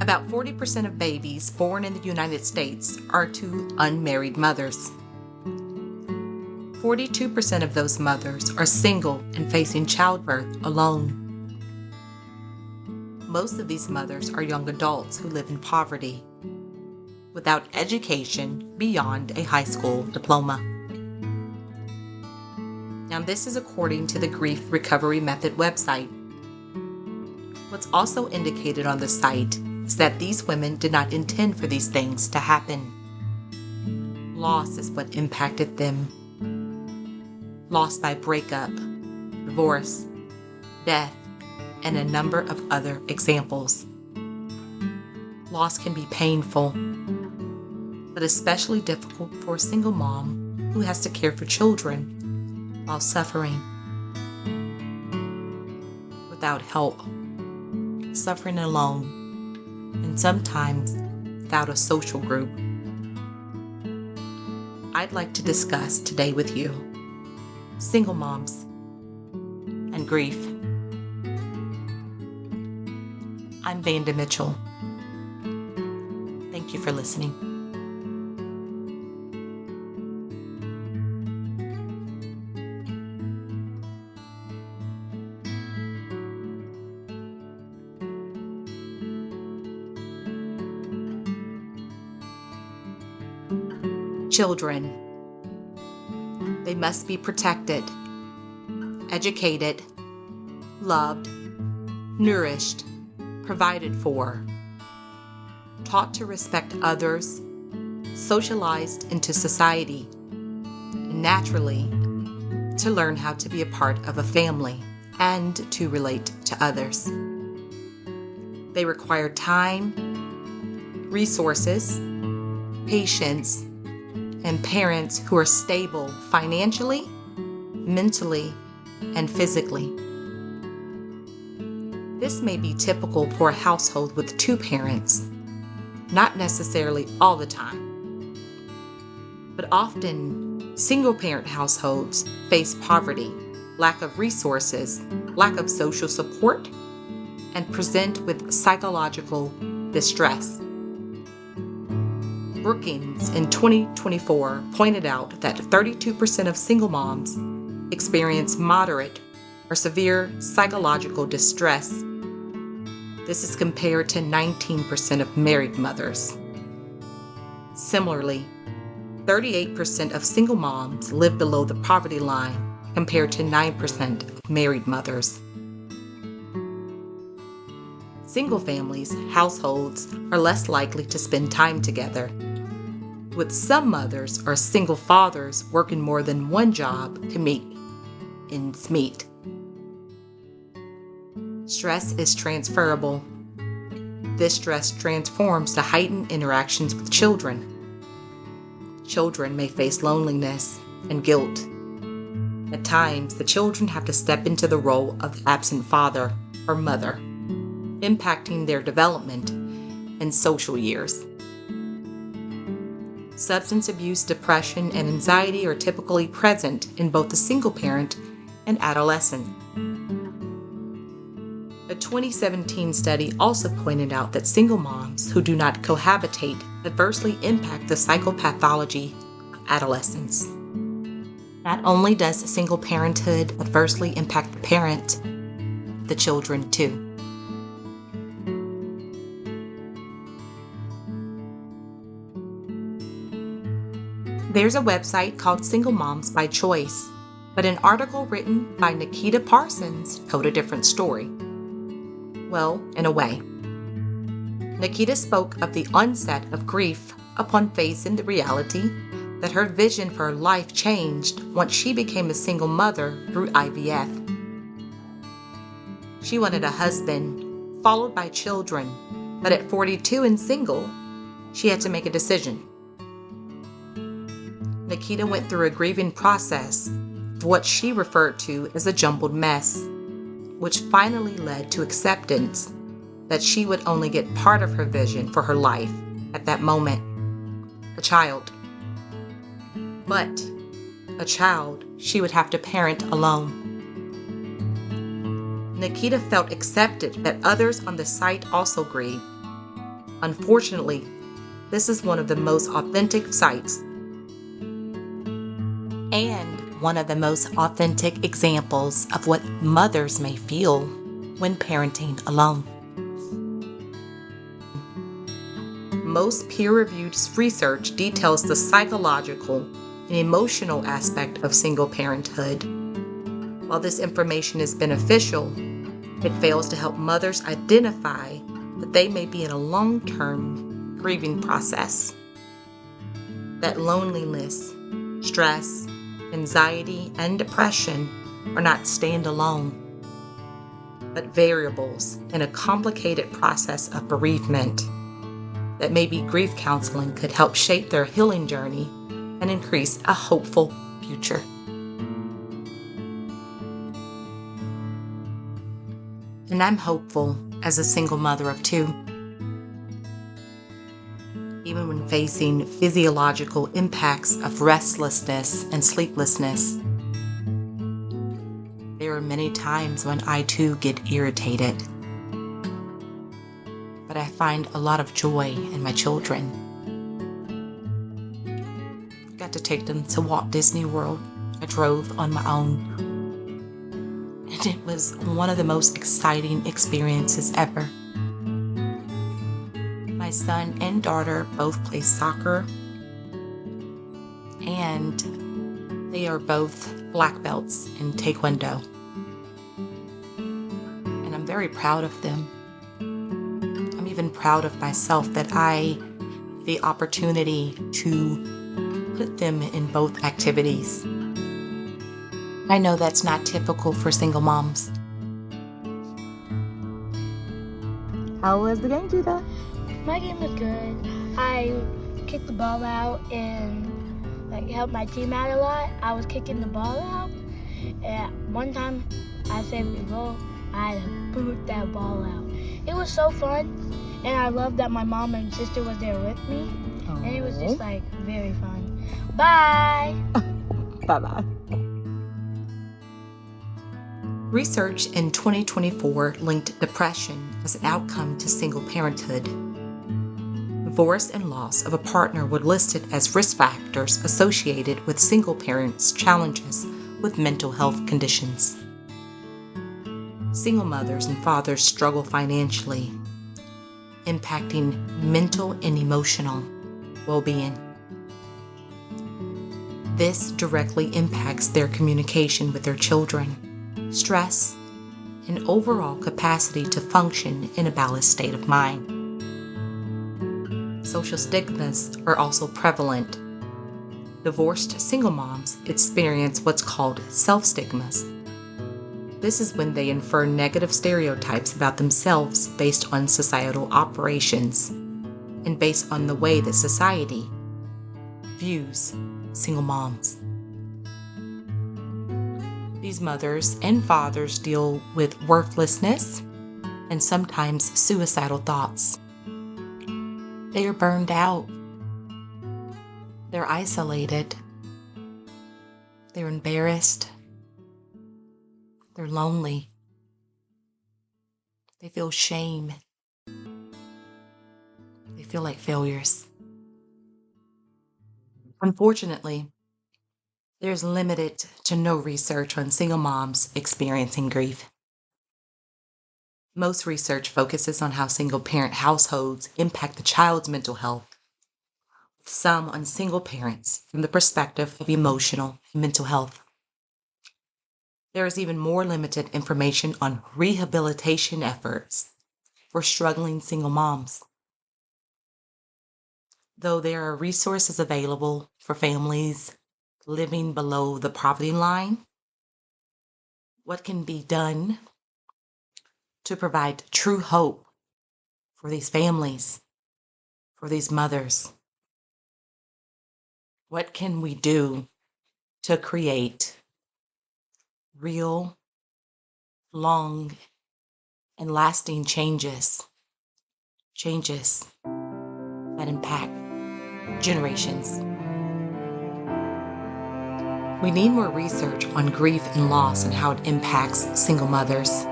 About 40% of babies born in the United States are to unmarried mothers. 42% of those mothers are single and facing childbirth alone. Most of these mothers are young adults who live in poverty, without education beyond a high school diploma. Now, this is according to the Grief Recovery Method website. What's also indicated on the site is that these women did not intend for these things to happen. Loss is what impacted them. Loss by breakup, divorce, death, and a number of other examples. Loss can be painful, but especially difficult for a single mom who has to care for children while suffering, without help, suffering alone, and sometimes without a social group. I'd like to discuss today with you single moms and grief. I'm Vanda Mitchell. Thank you for listening. Children. They must be protected, educated, loved, nourished, provided for, taught to respect others, socialized into society, and naturally to learn how to be a part of a family and to relate to others. They require time, resources, patience, and parents who are stable financially, mentally, and physically. This may be typical for a household with two parents, not necessarily all the time. But often, single-parent households face poverty, lack of resources, lack of social support, and present with psychological distress. Brookings in 2024 pointed out that 32% of single moms experience moderate or severe psychological distress. This is compared to 19% of married mothers. Similarly, 38% of single moms live below the poverty line compared to 9% of married mothers. Single families, households, are less likely to spend time together, with some mothers or single fathers working more than one job to make ends meet. Stress is transferable. This stress transforms to heightened interactions with children. Children may face loneliness and guilt. At times, the children have to step into the role of absent father or mother, impacting their development and social years. Substance abuse, depression, and anxiety are typically present in both the single parent and adolescent. A 2017 study also pointed out that single moms who do not cohabitate adversely impact the psychopathology of adolescents. Not only does single parenthood adversely impact the parent, the children too. There's a website called Single Moms by Choice, but an article written by Nikita Parsons told a different story. Well, in a way. Nikita spoke of the onset of grief upon facing the reality that her vision for her life changed once she became a single mother through IVF. She wanted a husband, followed by children, but at 42 and single, she had to make a decision. Nikita went through a grieving process of what she referred to as a jumbled mess, which finally led to acceptance that she would only get part of her vision for her life at that moment, a child. But a child she would have to parent alone. Nikita felt accepted that others on the site also grieved, Unfortunately, this is one of the most authentic sites and one of the most authentic examples of what mothers may feel when parenting alone. Most peer-reviewed research details the psychological and emotional aspect of single parenthood. While this information is beneficial, it fails to help mothers identify that they may be in a long-term grieving process. That loneliness, stress, anxiety, and depression are not standalone, but variables in a complicated process of bereavement. That maybe grief counseling could help shape their healing journey and increase a hopeful future. And I'm hopeful as a single mother of two. Even when facing physiological impacts of restlessness and sleeplessness, there are many times when I too get irritated. But I find a lot of joy in my children. I got to take them to Walt Disney World. I drove on my own. And it was one of the most exciting experiences ever. My son and daughter both play soccer, and they are both black belts in Taekwondo. And I'm very proud of them. I'm even proud of myself that I had the opportunity to put them in both activities. I know that's not typical for single moms. How was the game, Judah? My game was good. I kicked the ball out and helped my team out a lot. I was kicking the ball out, and one time I saved the goal. I had to boot that ball out. It was so fun, and I loved that my mom and sister was there with me. Aww. And it was just very fun. Bye. Bye-bye. Research in 2024 linked depression as an outcome to single parenthood. Divorce and loss of a partner were listed as risk factors associated with single parents' challenges with mental health conditions. Single mothers and fathers struggle financially, impacting mental and emotional well-being. This directly impacts their communication with their children, stress, and overall capacity to function in a balanced state of mind. Social stigmas are also prevalent. Divorced single moms experience what's called self-stigmas. This is when they infer negative stereotypes about themselves based on societal operations and based on the way that society views single moms. These mothers and fathers deal with worthlessness and sometimes suicidal thoughts. They are burned out. They're isolated. They're embarrassed. They're lonely. They feel shame. They feel like failures. Unfortunately, there's limited to no research on single moms experiencing grief. Most research focuses on how single-parent households impact the child's mental health, with some on single parents from the perspective of emotional and mental health. There is even more limited information on rehabilitation efforts for struggling single moms. Though there are resources available for families living below the poverty line, what can be done to provide true hope for these families, for these mothers? What can we do to create real, long, and lasting changes that impact generations? We need more research on grief and loss and how it impacts single mothers.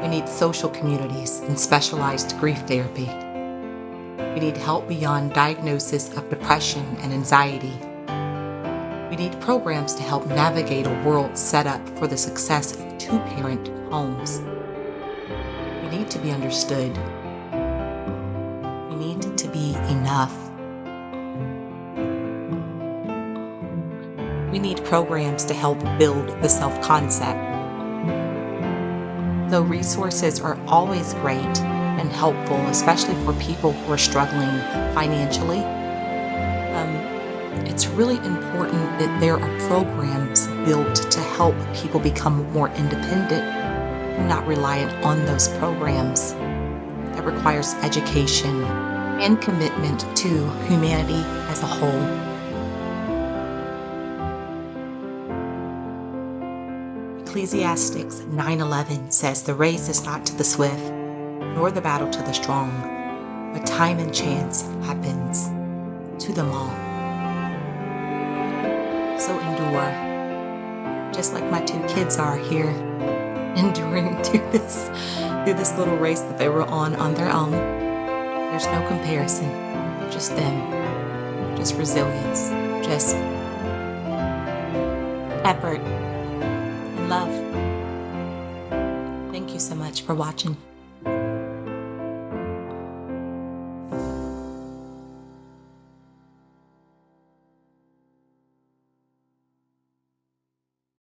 We need social communities and specialized grief therapy. We need help beyond diagnosis of depression and anxiety. We need programs to help navigate a world set up for the success of two-parent homes. We need to be understood. We need to be enough. We need programs to help build the self-concept. Though resources are always great and helpful, especially for people who are struggling financially, it's really important that there are programs built to help people become more independent and not reliant on those programs. That requires education and commitment to humanity as a whole. Ecclesiastes 9:11 says, "The race is not to the swift, nor the battle to the strong, but time and chance happens to them all." So endure, just like my two kids are here, enduring through this little race that they were on their own. There's no comparison, just them, just resilience, just effort and love. Thank you so much for watching.